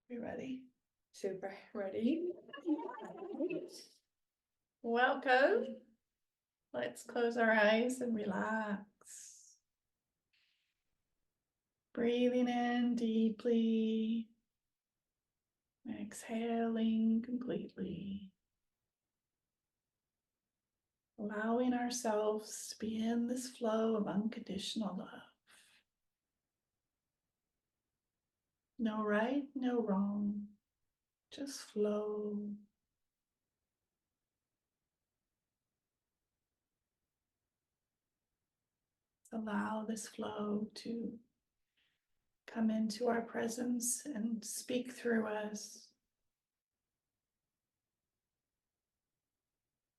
We ready? Super ready. Welcome. Let's close our eyes and relax. Breathing in deeply. Exhaling completely. Allowing ourselves to be in this flow of unconditional love. No right, no wrong. Just flow. Allow this flow to come into our presence and speak through us,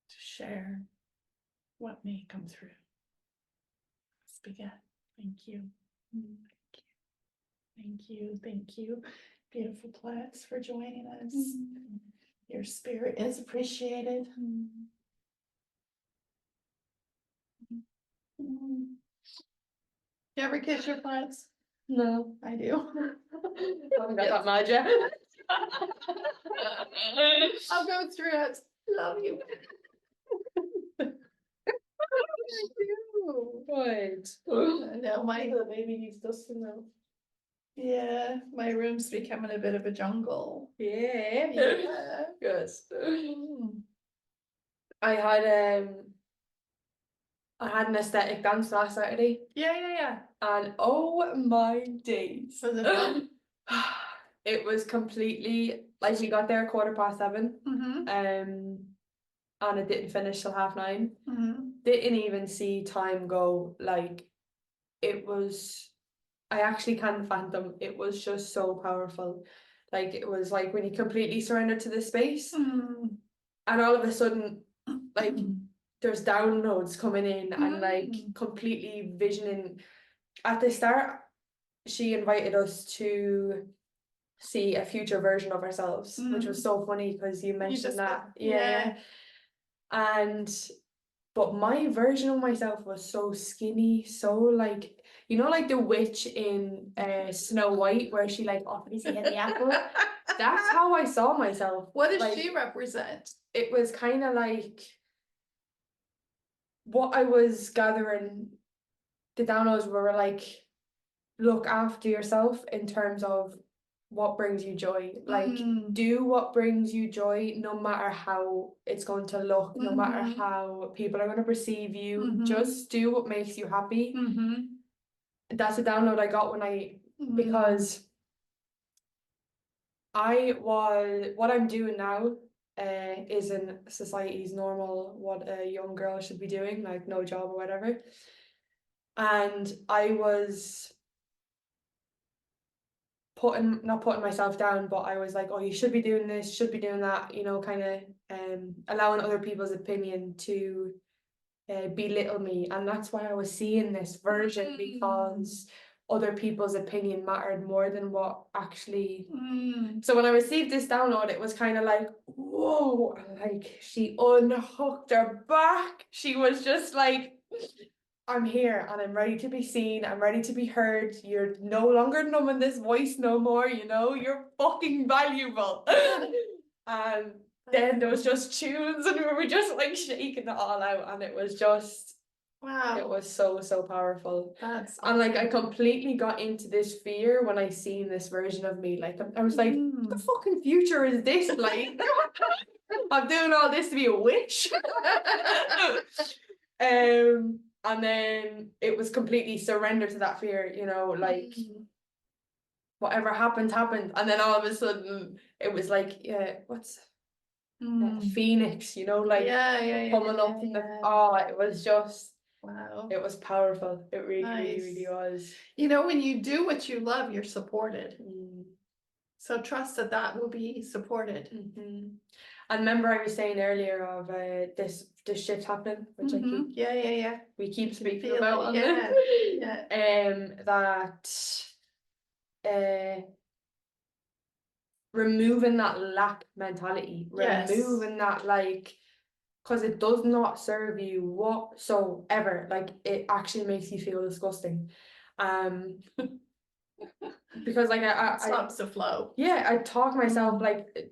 to share what may come through. Let's begin. Thank you. Thank you. Thank you. Beautiful plants for joining us. Your spirit is appreciated. You ever kiss your plants? No. I do. I haven't got that magic. I'll go through it. Love you. Good. No, the baby needs dusting though. Yeah, my room's becoming a bit of a jungle. Yeah. Yeah. Good. Mm. I had an aesthetic dance last Saturday, Yeah. and oh my days. Was it fun? It was completely like we got there 7:15, Mm-hmm. and it didn't finish till 9:30. Mm-hmm. Didn't even see time go. Like it was, I actually can't fathom. It was just so powerful. Like it was like when you completely surrender to the space, Mm-hmm. and all of a sudden, like there's downloads coming in and like Mm. completely visioning. At the start, she invited us to see a future version of ourselves, which was so funny because you mentioned that. Yeah. And but my version of myself was so skinny, so like like the witch in Snow White where she like obviously had the apple. That's how I saw myself. What does Like, she represent? it was kind of like what I was gathering. The downloads were like, look after yourself in terms of what brings you joy. Like, do what brings you joy, no matter how it's going to look, no matter how people are going to perceive you. Just do what makes you happy. That's a download I got because what I'm doing now isn't society's normal, what a young girl should be doing, like no job or whatever. And I was not putting myself down, but I was like, oh, you should be doing this, should be doing that, kind of allowing other people's opinion to belittle me. And that's why I was seeing this version, because other people's opinion mattered more than what actually. So when I received this download, it was kind of like, whoa, like she unhooked her back. She was just like, I'm here and I'm ready to be seen. I'm ready to be heard. You're no longer numbing this voice no more, you're fucking valuable. And then there was just tunes and we were just like shaking it all out, and it was just Wow. it was so, so powerful. That's And like I completely got into this fear when I seen this version of me. Like I was like, what the fucking future is this? Like I'm doing all this to be a witch. And then it was completely surrender to that fear, like whatever happened, happened. And then all of a sudden it was like, yeah, what's Phoenix, like coming up in the it was just wow. it was powerful. It really, Nice. really, really was. When you do what you love, you're supported. So trust that will be supported. And remember I was saying earlier of this shift happening, which I keep we keep speaking about that removing that lack mentality, removing that, like, because it does not serve you whatsoever. Like, it actually makes you feel disgusting. because like I Stops the flow. yeah, I talk myself Mm.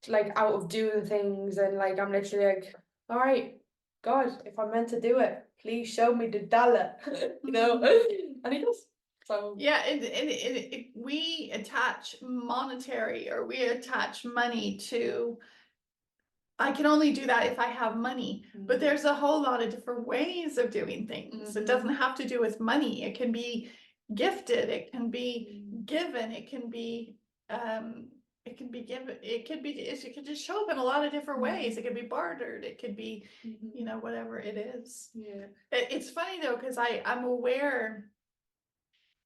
like out of doing things, and like I'm literally like, all right, God, if I'm meant to do it, please show me the dollar, you know, and he does. So Yeah, we attach monetary, or we attach money to, I can only do that if I have money. But there's a whole lot of different ways of doing things. It doesn't have to do with money. It can be gifted, it can be given, it can be given, it could just show up in a lot of different ways. It could be bartered, it could be, you know, whatever it is. yeah. It's funny though, because I'm aware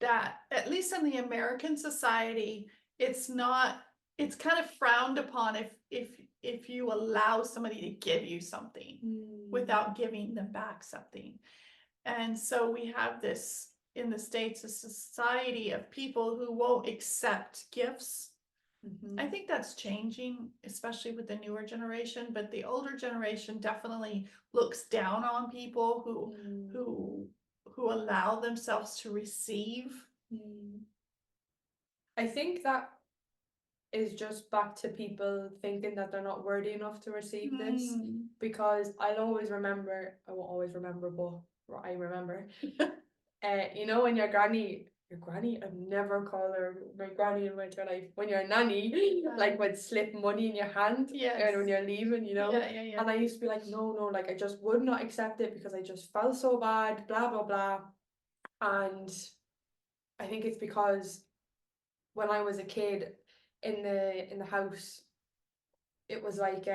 that at least in the American society, it's not, it's kind of frowned upon if you allow somebody to give you something without giving them back something. And so we have this in the States, a society of people who won't accept gifts. I think that's changing, especially with the newer generation, but the older generation definitely looks down on people who allow themselves to receive. I think that is just back to people thinking that they're not worthy enough to receive this, because I won't always remember, but I remember. You know, when your granny, I've never called her my granny in my entire life. When your nanny, like, would slip money in your hand, and when you're leaving, you know. Yeah. And I used to be like, no, like I just would not accept it because I just felt so bad, blah blah blah. And I think it's because when I was a kid in the house, it was like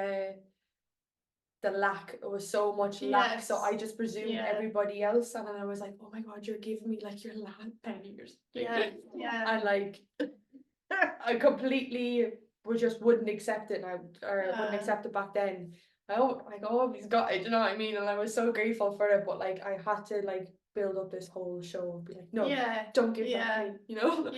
the lack, it was so much lack, so I just presumed everybody else, and then I was like, oh my God, you're giving me like your last penny or something. And like I completely wouldn't accept it now, or wouldn't accept it back then. I always got it, you know what I mean? And I was so grateful for it, but like I had to like build up this whole show and be like, no, don't give that to me, you know?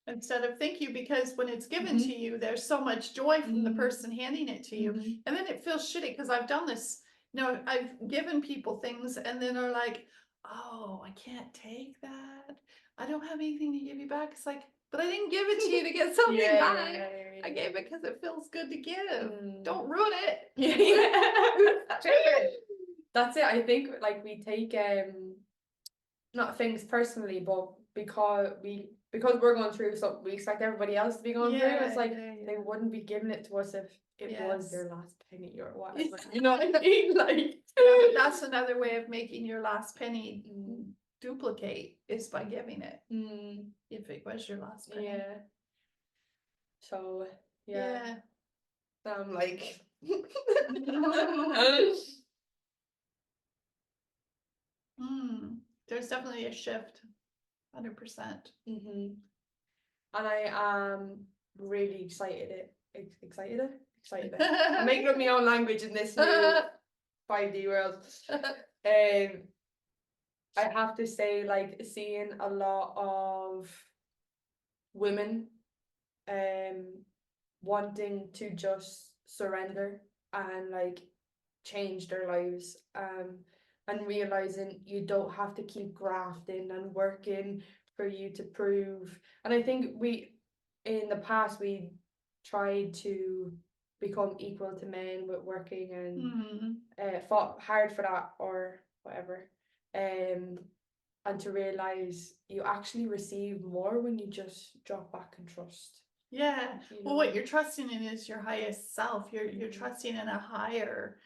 Instead of thank you, because when it's given to you, there's so much joy from the person handing it to you. And then it feels shitty, because I've done this, you know, I've given people things and then are like, oh, I can't take that, I don't have anything to give you back. It's like, but I didn't give it to you to get something back. I gave it because it feels good to give. Don't ruin it. That's it. I think like we take not things personally, but because we're going through something, we expect everybody else to be going through. It's like they wouldn't be giving it to us if it was their last penny or whatever. You know what I mean? Like, but that's another way of making your last penny duplicate, is by giving it. If it was your last penny. Yeah. So yeah. I'm like there's definitely a shift, 100%. And I am really excited. I'm making up my own language in this new 5D world. I have to say, like, seeing a lot of women wanting to just surrender and like change their lives, and realizing you don't have to keep grafting and working for you to prove. And I think in the past we tried to become equal to men with working, and fought hard for that or whatever, and to realize you actually receive more when you just drop back and trust. Yeah. Well, what you're trusting in is your highest self. You're trusting in a higher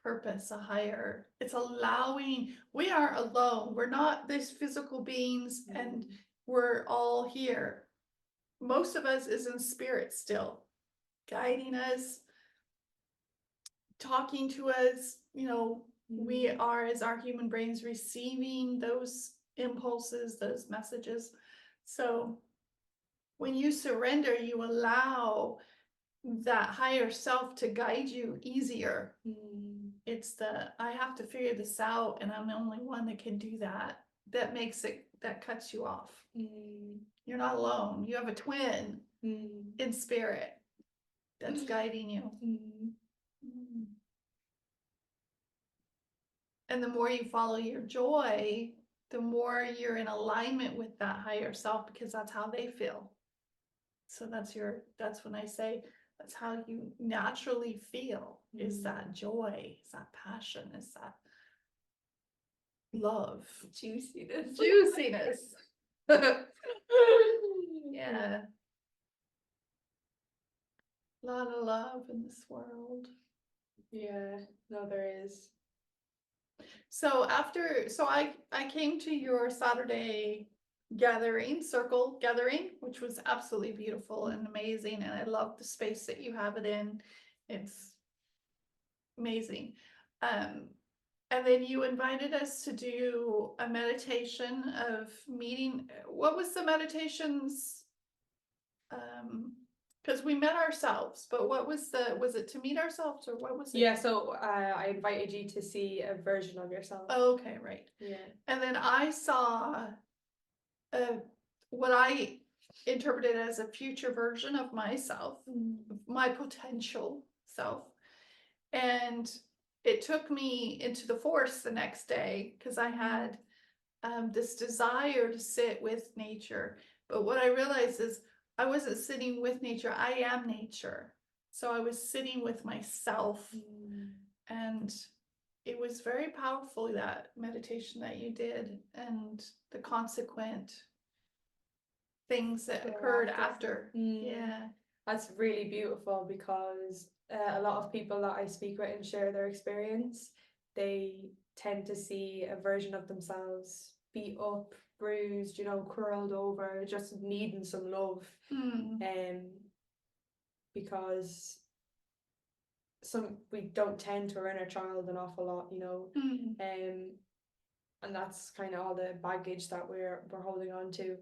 purpose, it's allowing, we are alone. We're not these physical beings, and we're all here. Most of us is in spirit still, guiding us, talking to us, you know. We are, as our human brains, receiving those impulses, those messages. So when you surrender, you allow that higher self to guide you easier. It's I have to figure this out, and I'm the only one that can do that. That cuts you off. You're not alone. You have a twin in spirit that's guiding you. And the more you follow your joy, the more you're in alignment with that higher self, because that's how they feel. So that's when I say that's how you naturally feel, is that joy, is that passion, is that love, Juiciness. juiciness. Yeah. A lot of love in this world. Yeah, no, there is. So I came to your Saturday circle gathering, which was absolutely beautiful and amazing, and I love the space that you have it in. It's amazing. And then you invited us to do a meditation of meeting. What was the meditations? Because we met ourselves, but what was it to meet ourselves, or what was it? Yeah, so I invited you to see a version of yourself. Oh, okay, right. Yeah. And then I saw what I interpreted as a future version of myself, my potential self. And it took me into the forest the next day because I had this desire to sit with nature. But what I realized is I wasn't sitting with nature, I am nature. So I was sitting with myself. And it was very powerful, that meditation that you did, and the consequent things that occurred after. Yeah. That's really beautiful, because a lot of people that I speak with and share their experience, they tend to see a version of themselves beat up, bruised, curled over, just needing some love. Because we don't tend to our inner child an awful lot, and that's kind of all the baggage that we're holding on to.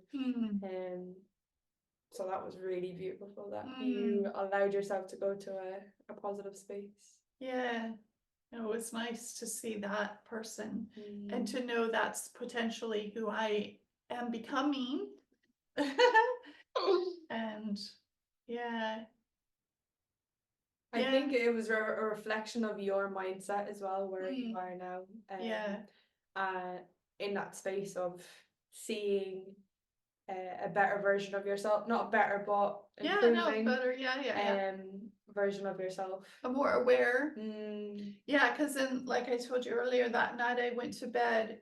So that was really beautiful that you allowed yourself to go to a positive space. Yeah, it was nice to see that person and to know that's potentially who I am becoming. And yeah. I think it was a reflection of your mindset as well, where you are now. In that space of seeing a better version of yourself, not better, but improving. Better, version of yourself. I'm more aware. Yeah, because then, like I told you earlier, that night I went to bed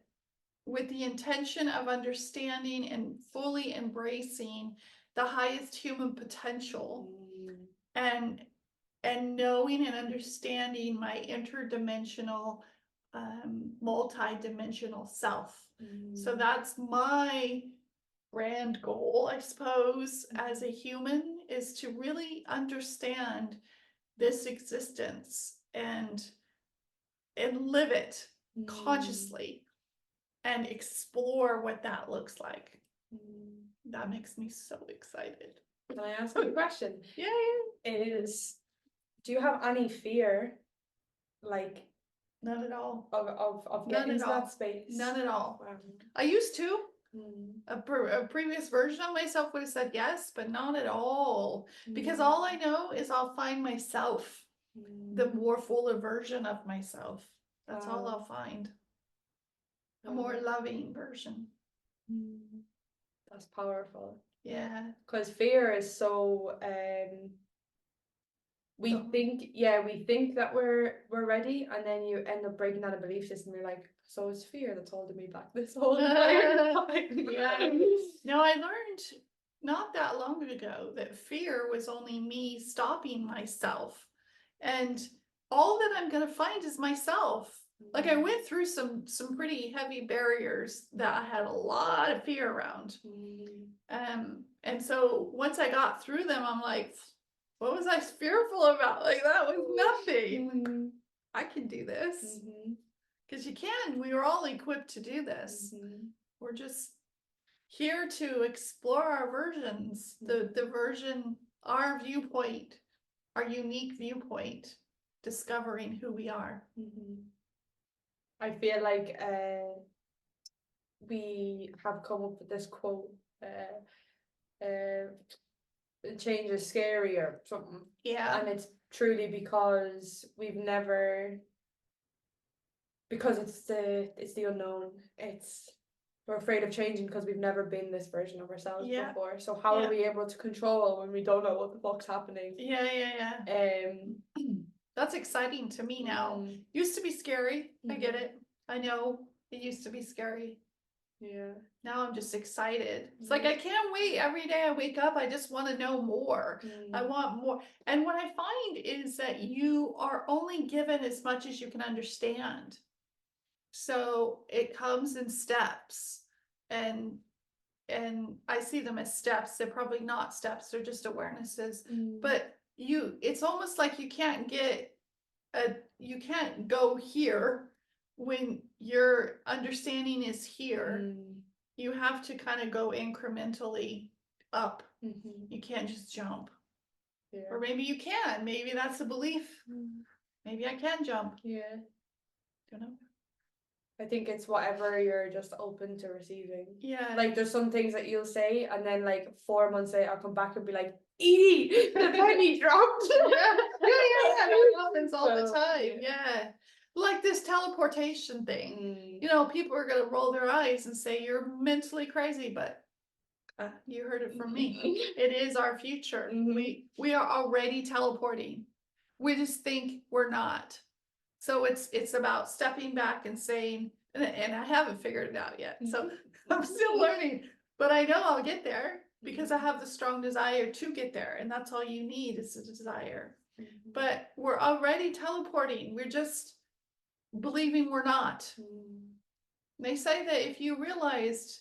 with the intention of understanding and fully embracing the highest human potential, and knowing and understanding my interdimensional, multi-dimensional self. So that's my grand goal, I suppose, as a human, is to really understand this existence and live it consciously and explore what that looks like. That makes me so excited. Can I ask you a question? Yeah. Do you have any fear, like, None at all, of getting into that space? None at all. Wow. I used to. A previous version of myself would have said yes, but not at all. Because all I know is I'll find myself, the more fuller version of myself. That's all I'll find. A more loving version. That's powerful. Yeah. Because fear is so we think that we're ready, and then you end up breaking down a belief system. You're like, so it's fear that's holding me back this whole entire time. Yeah. No, I learned not that long ago that fear was only me stopping myself, and all that I'm gonna find is myself. Like, I went through some pretty heavy barriers that I had a lot of fear around. And so once I got through them, I'm like, what was I fearful about? Like, that was nothing. I can do this. Because you can. We were all equipped to do this. We're just here to explore our versions, the version, our viewpoint, our unique viewpoint, discovering who we are. I feel like we have come up with this quote, change is scary or something. Yeah. And it's truly because because it's the unknown. It's we're afraid of changing because we've never been this version of ourselves Yeah. before. So how Yeah. are we able to control when we don't know what the fuck's happening? Yeah. That's exciting to me now. Used to be scary. I get it. I know it used to be scary. Yeah. Now I'm just excited. It's like I can't wait. Every day I wake up, I just want to know more. I want more. And what I find is that you are only given as much as you can understand. So it comes in steps. And I see them as steps. They're probably not steps, they're just awarenesses. But it's almost like you can't you can't go here when your understanding is here. You have to kind of go incrementally up. You can't just jump. Or maybe you can. Maybe that's a belief. Maybe I can jump. Yeah. Don't know. I think it's whatever you're just open to receiving. Yeah. Like there's some things that you'll say and then like 4 months later I'll come back and be like, Edie, the penny dropped. Yeah. It happens all the time. Yeah. Yeah. Like this teleportation thing. You know, people are gonna roll their eyes and say you're mentally crazy, but you heard it from me. It is our future. We are already teleporting. We just think we're not. So it's about stepping back and saying, and I haven't figured it out yet. So I'm still learning, but I know I'll get there because I have the strong desire to get there. And that's all you need is a desire. But we're already teleporting. We're just believing we're not. They say that if you realized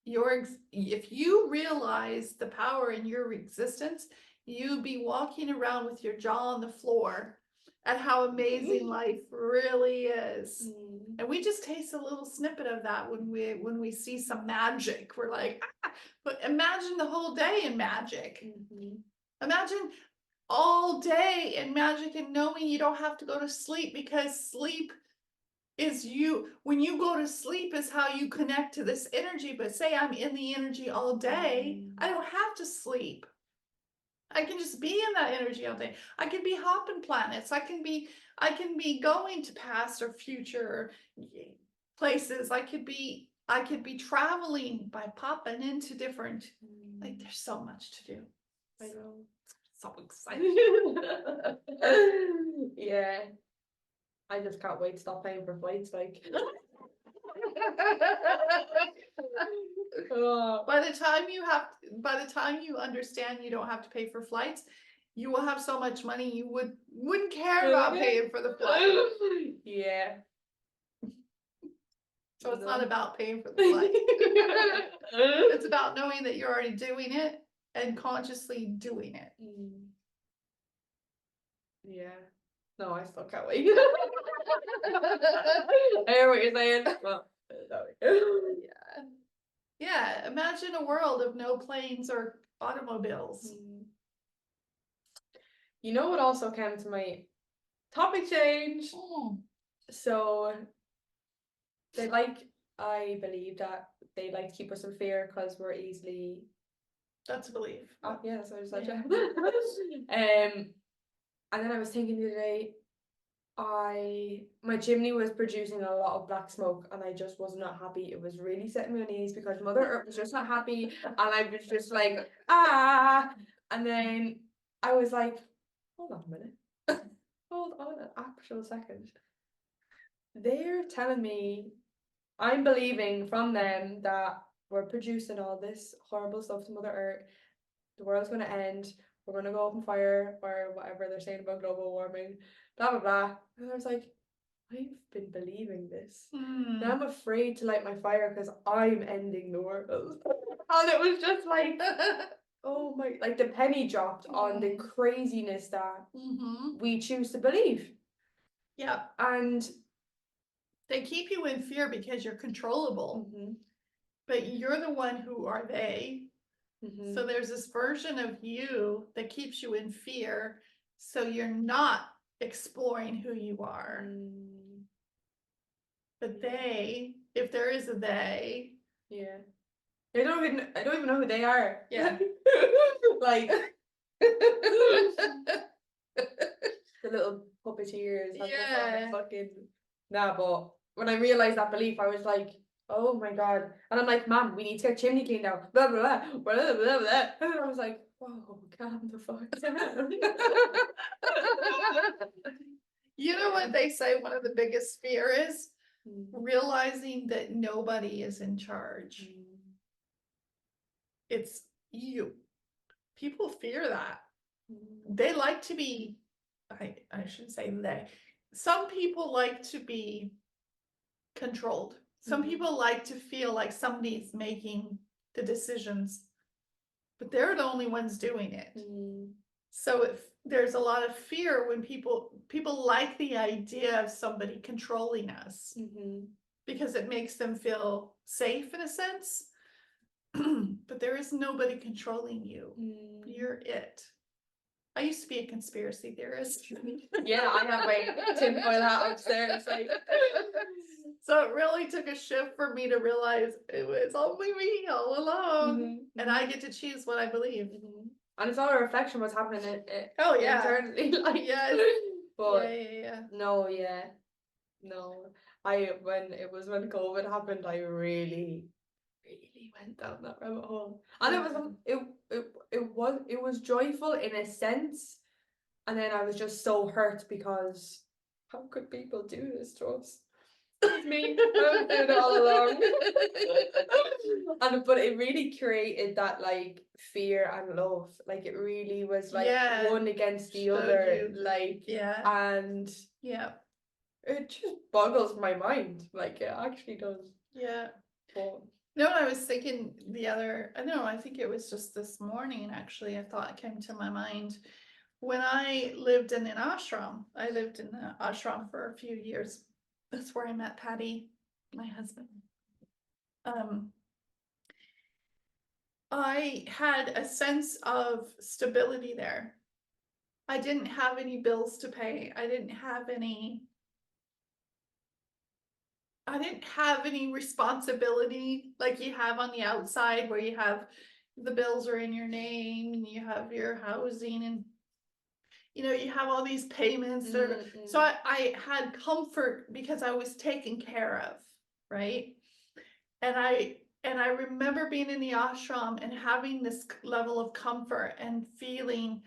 if you realize the power in your existence, you'd be walking around with your jaw on the floor at how amazing life really is. And we just taste a little snippet of that when we see some magic. We're like, but imagine the whole day in magic. Imagine all day in magic and knowing you don't have to go to sleep, because sleep is when you go to sleep is how you connect to this energy. But say I'm in the energy all day, I don't have to sleep. I can just be in that energy all day. I can be hopping planets. I can be going to past or future places. I could be traveling by popping into different, like there's so much to do. I know. So exciting. Yeah. I just can't wait to stop paying for flights, like. By the time you understand you don't have to pay for flights, you will have so much money you wouldn't care about paying for the flight. Yeah. So it's not about paying for the flight. It's about knowing that you're already doing it and consciously doing it. Yeah. No, I still can't wait. I hear what you're saying. Well, Yeah. Yeah. Imagine a world of no planes or automobiles. You know what also came to my topic change? So I believe that they like to keep us in fear because we're easily. That's a belief. Oh, yeah, that's what I said. And then I was thinking the other day, my chimney was producing a lot of black smoke and I just was not happy. It was really setting me on edge because Mother Earth was just not happy, and I was just like, and then I was like, hold on a minute. Hold on an actual second. They're telling me, I'm believing from them that we're producing all this horrible stuff to Mother Earth. The world's going to end. We're going to go up in fire, or whatever they're saying about global warming, blah, blah, blah. And I was like, I've been believing this. Now I'm afraid to light my fire because I'm ending the world. And it was just like, oh my, like the penny dropped on the craziness that we choose to believe. Yeah. And they keep you in fear because you're controllable. But you're the one who are they. So there's this version of you that keeps you in fear, so you're not exploring who you are. But they, if there is a they, yeah, I don't even know who they are. Yeah. Like the little puppeteers. Yeah. Fucking nah. But when I realized that belief, I was like, Oh my God. And I'm like, Mom, we need to get chimney cleaned out. Blah, blah, blah, blah, blah, blah. And I was like, whoa, calm the fuck down. You know what they say one of the biggest fear is? Realizing that nobody is in charge. It's you. People fear that. They like to be, I shouldn't say they. Some people like to be controlled. Some people like to feel like somebody's making the decisions, but they're the only ones doing it. So if there's a lot of fear when people like the idea of somebody controlling us because it makes them feel safe in a sense. But there is nobody controlling you. You're it. I used to be a conspiracy theorist. Yeah, I have my tinfoil hat upstairs. Like, so it really took a shift for me to realize it was only me all along, and I get to choose what I believe. And it's all a reflection of what's happening Oh yeah, internally. Like, yes. but yeah. no, when COVID happened, I really went down that rabbit hole, and it was joyful in a sense, and then I was just so hurt because how could people do this to us? It's me. I was doing it all along. But it really created that like fear and love. Like it really was like one against the other. Like and it just boggles my mind. Like it actually does. Yeah. But no, I was thinking I think it was just this morning actually, a thought came to my mind. When I lived in an ashram, I lived in the ashram for a few years. That's where I met Patty, my husband. I had a sense of stability there. I didn't have any bills to pay. I didn't have any responsibility like you have on the outside where you have the bills are in your name and you have your housing and you have all these payments. So I had comfort because I was taken care of, right? And I remember being in the ashram and having this level of comfort and feeling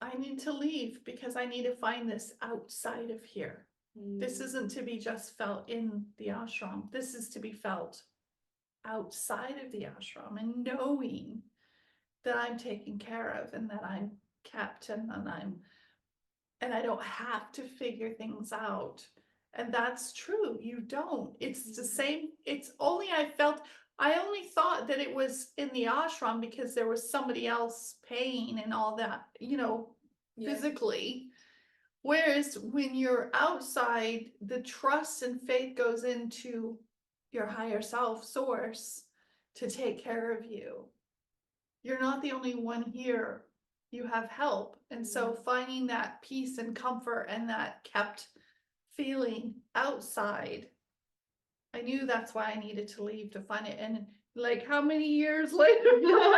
I need to leave because I need to find this outside of here. This isn't to be just felt in the ashram. This is to be felt outside of the ashram, and knowing that I'm taken care of and that I'm kept and I don't have to figure things out. And that's true. You don't. It's the same. It's only I only thought that it was in the ashram because there was somebody else paying and all that, physically. Whereas when you're outside, the trust and faith goes into your higher self source to take care of you. You're not the only one here. You have help. And so finding that peace and comfort and that kept feeling outside, I knew that's why I needed to leave to find it. And like how many years later? Literally.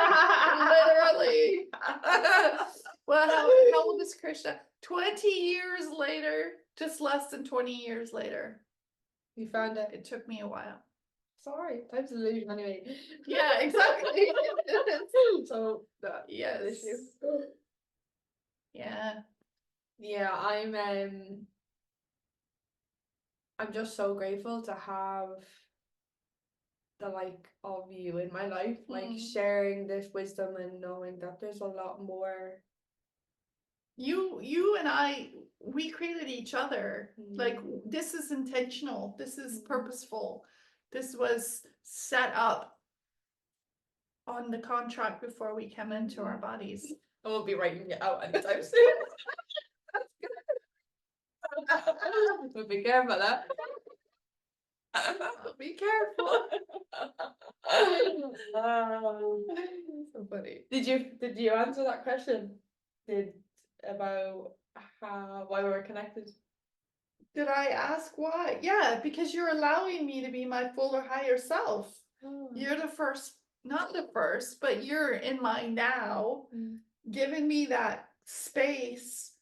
Well, how old is Krishna? 20 years later, just less than 20 years later. You found it. It took me a while. Sorry, time's an illusion anyway. Yeah, exactly. So yes. Issue. Yeah. Yeah, I'm just so grateful to have the like of you in my life, like sharing this wisdom and knowing that there's a lot more. You and I, we created each other. Like this is intentional. This is purposeful. This was set up on the contract before we came into our bodies. I won't be writing it out anytime soon. But be careful, huh? Be careful. So funny. Did you answer that question? About why we were connected? Did I ask why? Yeah, because you're allowing me to be my fuller higher self. You're the first, not the first, but you're in my now, giving me that space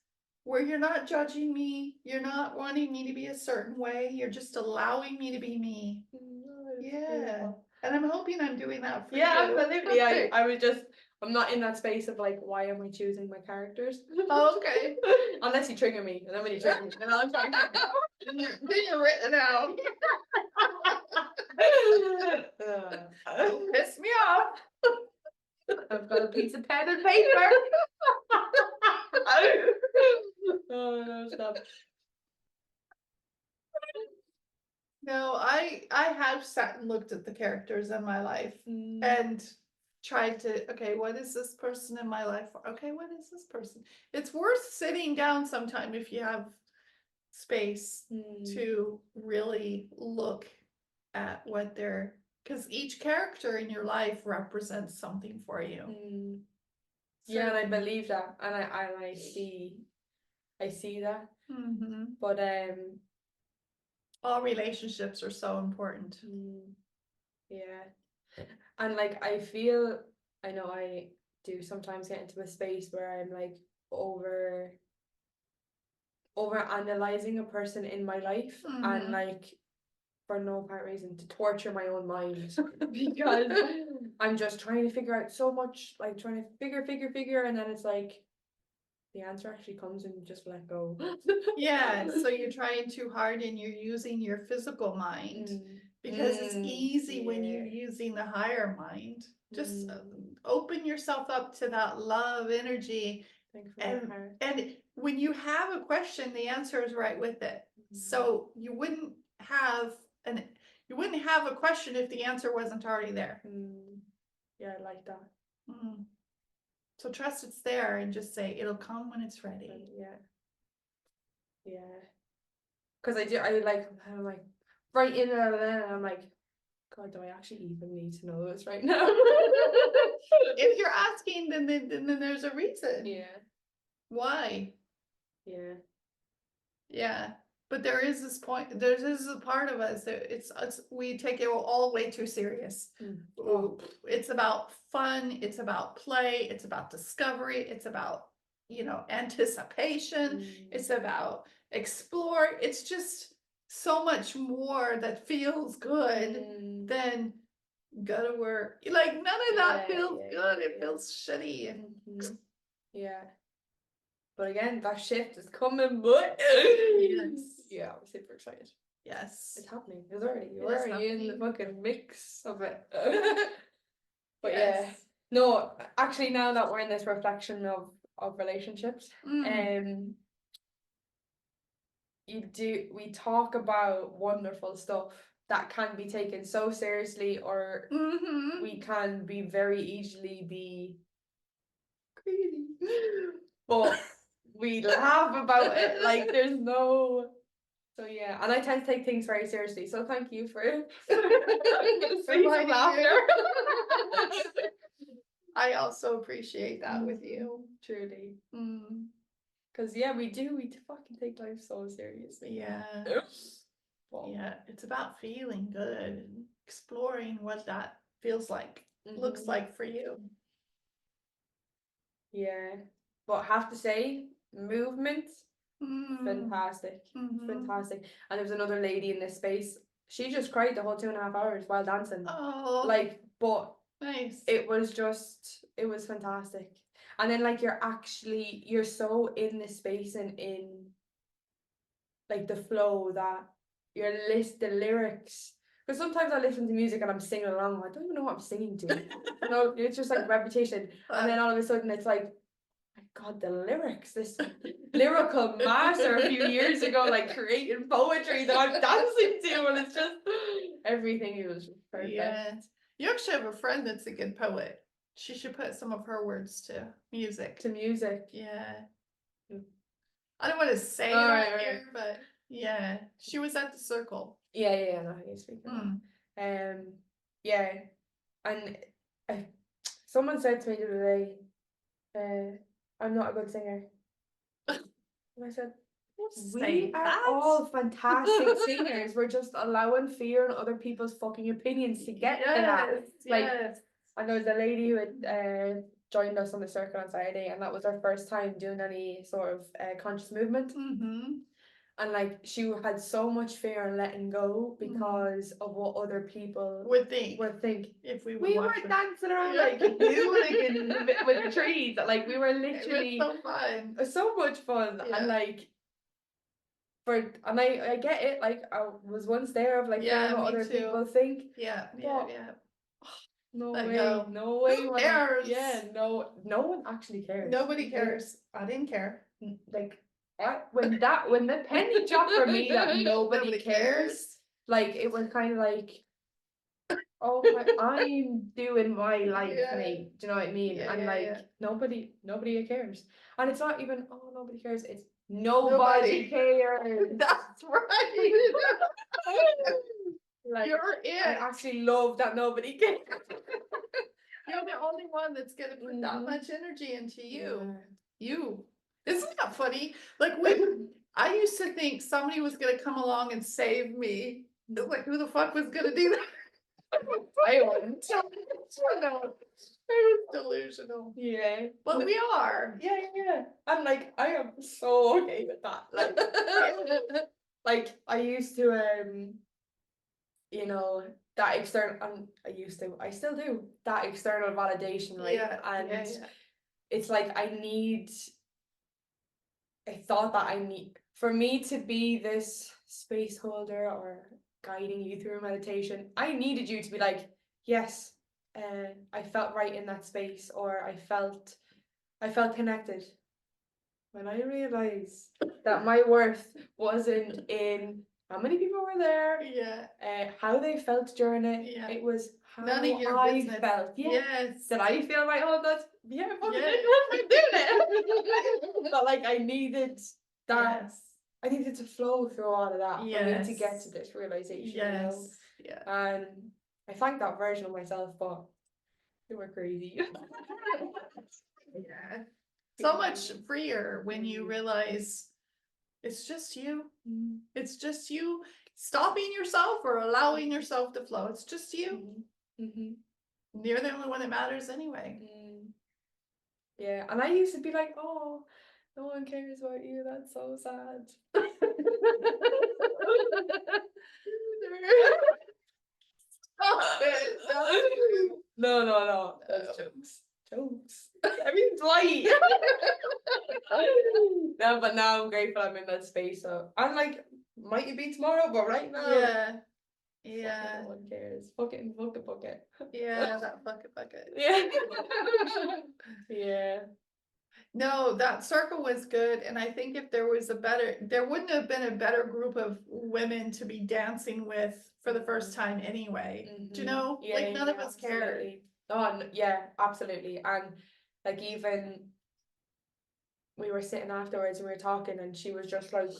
where you're not judging me, you're not wanting me to be a certain way, you're just allowing me to be me. I It's Yeah, beautiful. and I'm hoping I'm doing that for you. Yeah, absolutely. I was just, I'm not in that space of like, why am I choosing my characters? Oh, okay. Unless you trigger me, and then when you trigger me, then I'm trying to. Then you're written out. Don't piss me off. I've got a piece of pen and paper. Oh no, stop. No, I have sat and looked at the characters in my life Mm, and tried to, okay, what is this person in my life? Okay, what is this person? It's worth sitting down sometime if you have space mm, to really look at what they're, because each character in your life represents something for you. mm. Yeah, and I believe that, and I see that, Mhm. but All relationships are so important. yeah, and like I know I do sometimes get into a space where I'm like over analyzing a person in my life, and Mhm. like for no apparent reason to torture my own mind because I'm just trying to figure out so much, like trying to figure, and then it's like the answer actually comes and you just let go. Yeah, so you're trying too hard and you're using your physical mind because it's easy when you're using the higher mind. Just open yourself up to that love energy, and when you have a question, the answer is right with it. So you wouldn't have a question if the answer wasn't already there. Yeah, I like that. So trust it's there and just say it'll come when it's ready. Yeah, because I'm like right in there, and I'm like, God, do I actually even need to know this right now? If you're asking, then there's a reason. Yeah. Why? Yeah. Yeah. But there is this point, there's this a part of us that it's we take it all way too serious. Oh. It's about fun, it's about play, it's about discovery, it's about, anticipation, it's about explore. It's just so much more that feels good than go to work. Like none of that feels good. It feels shitty and yeah. But again, that shift is coming, but yes. Yeah, I'm super excited. Yes. It's happening. We're already in the fucking mix of it. But yes. yeah. No, actually now that we're in this reflection of relationships, we talk about wonderful stuff that can be taken so seriously, or we can be very easily be crazy. But we laugh about it like there's no. So yeah, and I tend to take things very seriously. So thank you for laughter. I also appreciate that with you, truly. Because yeah, we do fucking take life so seriously. Yeah. Well, yeah, it's about feeling good and exploring what that feels like, looks like for you. Yeah, but have to say, movement, fantastic, fantastic. And there was another lady in this space. She just cried the whole 2.5 hours while dancing. Oh, like, but nice. It was fantastic. And then like you're so in the space and in like the flow that the lyrics. Because sometimes I listen to music and I'm singing along, I don't even know what I'm singing to. It's just like repetition. And then all of a sudden it's like, my God, the lyrics, this lyrical master a few years ago, like creating poetry that I'm dancing to, and it's just everything. It was perfect. Yeah. You actually have a friend that's a good poet. She should put some of her words to music. Yeah. I don't want to say it right here, but yeah, she was at the circle. Yeah, no, you're speaking. Yeah, and someone said to me the other day, I'm not a good singer. And I said, we are all fantastic singers. We're just allowing fear and other people's fucking opinions to get to that. Like, and there was a lady who had joined us on the circle on Saturday, and that was her first time doing any sort of conscious movement. And like she had so much fear in letting go because of what other people Would think would think. if we We were watch her. dancing around Yeah. like hooligans with the trees. Like we were It literally was so fun. so much fun. Yeah. And like I get it, like I was once there of like Yeah, caring what me other too. people think. Yeah, But yeah. no Let way, go. no way. Who when cares? Yeah, no one actually cares. Nobody cares. I didn't care. Like when the penny dropped for me that nobody cares, like it was kind of like, oh I'm doing my life, Yeah. mate. Do you know what I mean? Yeah, And yeah, like yeah. nobody cares. And it's not even, oh, nobody cares, it's Nobody. nobody cares. That's right. Like You're I it. actually love that nobody cares. You're the only one that's gonna put that Mhm. much energy into you. Yeah. You. Isn't that funny? Like I used to think somebody was gonna come along and save me. Like who the fuck was gonna do that? I wouldn't. Delusional. I was delusional. Yeah. But we are. Yeah. I'm like, I am so okay with that. Like I used to you know, that external I still do that external validation, right? Yeah, And yeah, yeah. it's like I thought that I need, for me to be this space holder or guiding you through meditation, I needed you to be like, yes, I felt right in that space, or I felt connected. When I realized that my worth wasn't in how many people were there, Yeah. how they felt during it, Yeah. it was how None of your I business. felt. Yeah. Yes. Did I feel my own guts? Yeah, I fucking Yeah. did. I'm doing it. But like I needed that. Yes. I needed to flow through all of that for me to get Yes. to this realization, Yes. Yeah. And I thank that version of myself, but they were crazy. Yeah. So much freer when you Mhm. realize it's just you. Mhm. It's just you stopping yourself or allowing yourself to flow. It's just you. Mhm. You're the only one that matters anyway. Mm. Yeah, and I used to be like, oh, no one cares about you. That's so sad. Stop it. That's true. No, that's jokes. Everything's light. No, but now I'm grateful I'm in that space. So I'm like, might it be tomorrow? But right now, Yeah. fuck it, Yeah. no one cares. Fuck it and fuck the bucket. Yeah. That bucket. Yeah. Yeah. No, that circle was good. And I think if there was there wouldn't have been a better group of women to be dancing with for the first time anyway. Do you know? Yeah, Like none of us cared. absolutely. Oh, yeah, absolutely. And like even we were sitting afterwards and we were talking, and she was just like,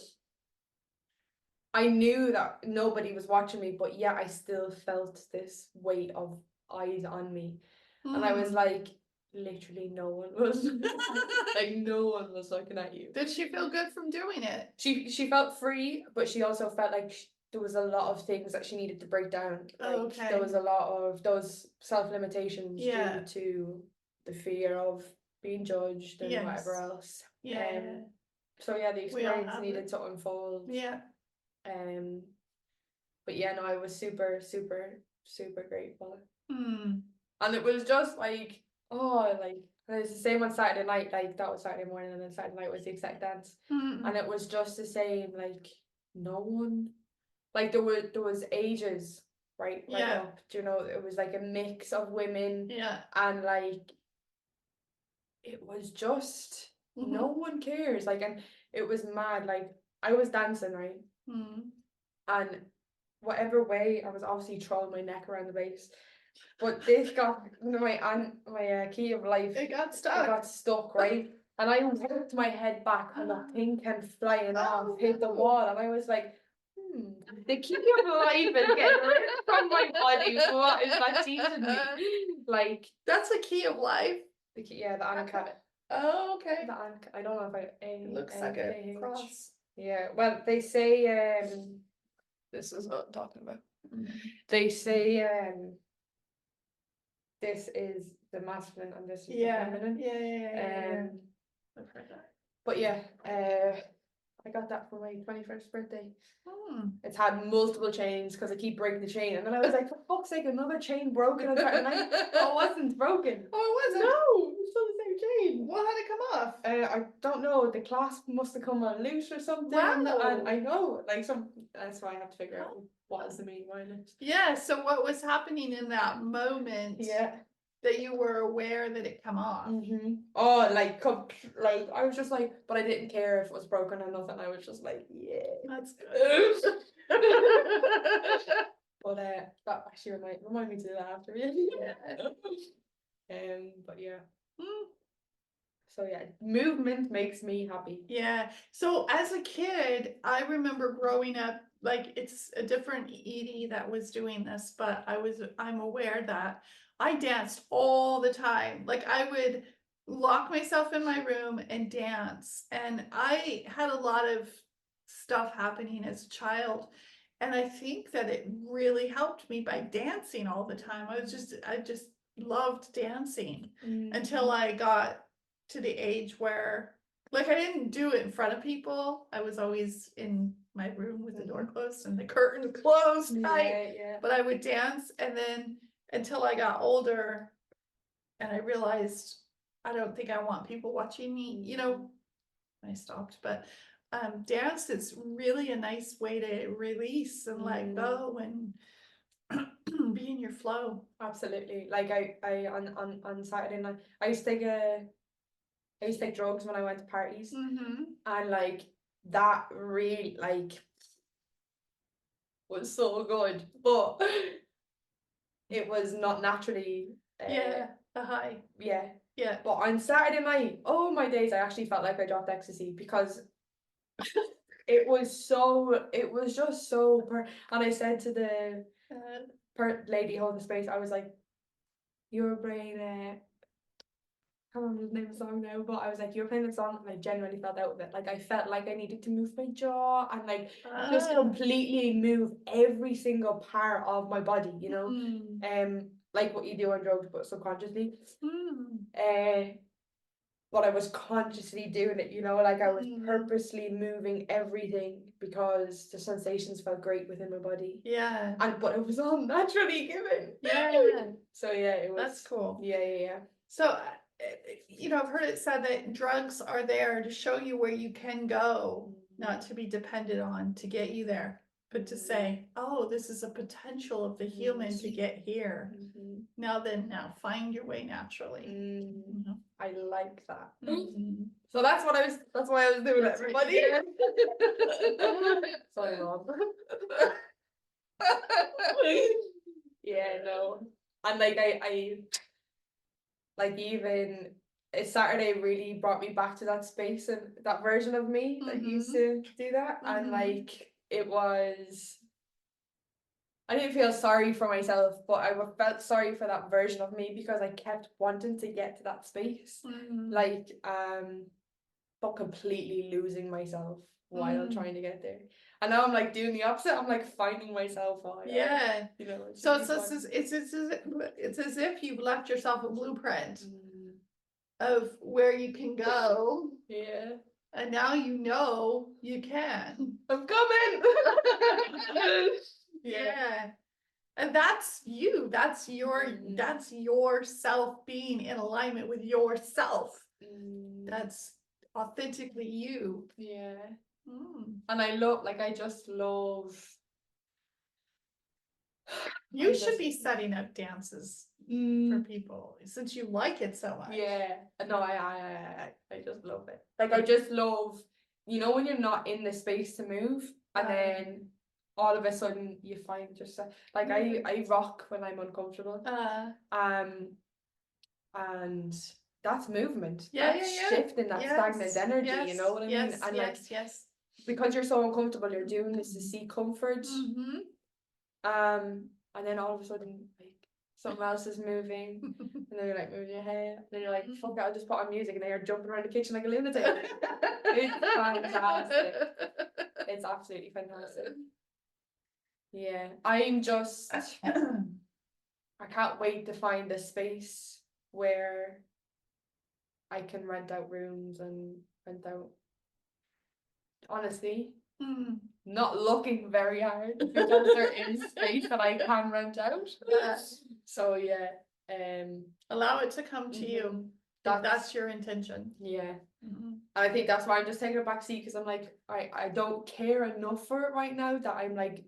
I knew that nobody was watching me, but yeah, I still felt this weight of eyes on me. And I was like, literally no one was like no one was looking at you. Did she feel good from doing it? She felt free, but she also felt like there was a lot of things that she needed to break down. Like Okay. there was a lot of those self-limitations Yeah. due to the fear of being judged and Yes. whatever else. Yeah. So yeah, the We all experience have needed it. to unfold. Yeah. But yeah, no, I was super, super, super grateful. Hmm. And it was just like, oh, like, and it's the same on Saturday night, like that was Saturday morning, and then Saturday night was the exec dance. Mm-mm. And it was just the same, like no one, like there was ages right Yeah. up, do you know, it was like a mix of women, Yeah. and like it was just no one cares, like, and it was mad, like I was dancing, right, and whatever way I was obviously throwing my neck around the base, but this got my key of life, It got it stuck. got stuck, right, and I whipped my head back and the thing came flying off, hit the wall, and I was like, the key of life is getting ripped from my body. What is that teaching me? Like That's a key of life. the key, yeah, the Anka. Oh, okay. The Anka. I don't know if It looks like a cross. Yeah, well, they say this is what I'm talking about. They say this is the masculine and this is the feminine. Yeah. I've heard that. But yeah, I got that for my 21st birthday. Hmm. It's had multiple chains because I keep breaking the chain, and then I was like, for fuck's sake, another chain broken on Saturday night. Oh, it wasn't broken. Oh, it wasn't? No, it's still the same chain. Well, how'd it come off? I don't know. The clasp must have come on loose or something. Wow. And I know, like that's why I have to figure out what is the meaning behind it. Yeah, so what was happening in that moment Yeah. that you were aware that it come off? Oh, like I was just like, but I didn't care if it was broken or nothing. I was just like, yeah. That's good. But that actually remind me to do that after. Yeah. But yeah. Mm. So yeah, movement makes me happy. Yeah. So as a kid, I remember growing up, like it's a different Edie that was doing this, but I'm aware that I danced all the time. Like I would lock myself in my room and dance. And I had a lot of stuff happening as a child. And I think that it really helped me by dancing all the time. I just loved dancing until I got to the age where, like, I didn't do it in front of people. I was always in my room with the door closed and the curtain closed tight. Yeah. But I would dance, and then until I got older and I realized I don't think I want people watching me, you know, I stopped. But dance is really a nice way to release and let go and be in your flow. Absolutely. Like I on Saturday night, I used to take drugs when I went to parties, and like that really like was so good, but it was not naturally. Yeah, the high. Yeah. Yeah. But on Saturday night, oh my days, I actually felt like I dropped ecstasy because it was just so and I said to the lady holding the space, I was like, your brain, I can't remember the name of the song now, but I was like, you were playing the song, and I genuinely felt out of it. Like I felt like I needed to move my jaw and like just completely move every single part of my body, you know, like what you do on drugs, but subconsciously. But I was consciously doing it, you know, like I was purposely moving everything because the sensations felt great within my body. Yeah. But it was all naturally given. Yeah. So yeah, it was. That's cool. Yeah. So, you know, I've heard it said that drugs are there to show you where you can go, not to be depended on to get you there, but to say, oh, this is a potential of the human to get here. Now find your way naturally. I like that. So that's why I was doing it, everybody. Sorry, Mom. Yeah, no. And like I like even Saturday really brought me back to that space and that version of me that used to do that. And like it was, I didn't feel sorry for myself, but I felt sorry for that version of me because I kept wanting to get to that space. Like but completely losing myself while trying to get there. And now I'm like doing the opposite. I'm like finding myself while you know. So it's as if you've left yourself a blueprint of where you can go. Yeah. And now you know you can. I'm coming. Yeah. And that's you. That's your self being in alignment with yourself. That's authentically you. Yeah. And I just love. You should be setting up dances for people since you like it so much. Yeah. No, I just love it. Like I just love, you know, when you're not in the space to move, and then all of a sudden you find yourself like I rock when I'm uncomfortable. And that's movement. That's shifting that stagnant energy, you know what I mean? And like because you're so uncomfortable, you're doing this to seek comfort. And then all of a sudden like something else is moving, and then you're like moving your head, and then you're like, fuck it, I'll just put on music, and then you're jumping around the kitchen like a lunatic. It's fantastic. It's absolutely fantastic. Yeah, I'm just I can't wait to find a space where I can rent out rooms and rent out honestly, Mm. not looking very hard because there is space that I can rent out. So yeah, Allow it to come to you. mhm, If that's your intention. yeah. Mhm. And I think that's why I'm just taking a back seat because I'm like, I don't care enough for it right now that I'm like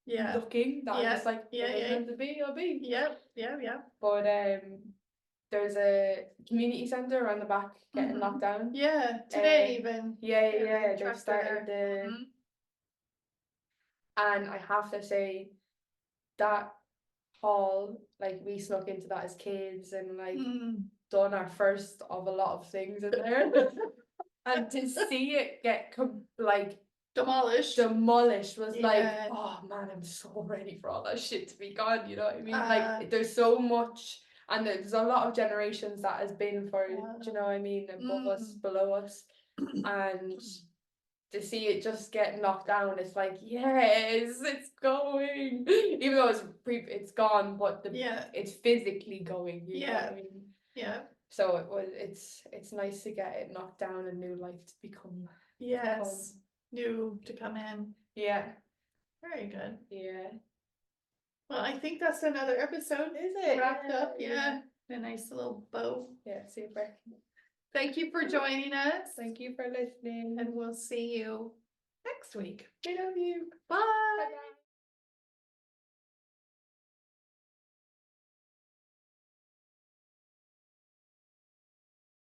Yeah. looking that I'm just like, Yeah, if it's yeah. meant to be, it'll be. Yep, yeah. But there's a community centre around the back getting knocked down. Yeah, today even. Yeah, Tractor they've started there. the, and I have to say that hall, like we snuck into that as kids and like done our first of a lot of things in there. And to see it get like Demolished. was like, Yeah. oh man, I'm so ready for all that shit to be gone, you know what I mean? Uh, Like there's so much, and there's a lot of generations that has been for, do you know what I mean, above us, below us, and to see it just get knocked down, it's like, yes, it's going, even though it's gone, but it's physically going, you know what I mean? Yeah. So it's nice to get it knocked down and new life to become. Yes. New to come in. Yeah. Very good. Yeah. Well, I think that's another episode. Is it? Wrapped up, yeah. A nice little bow. Yeah, super. Thank you for joining us. Thank you for listening. And we'll see you next week. We love you. Bye. Bye-bye.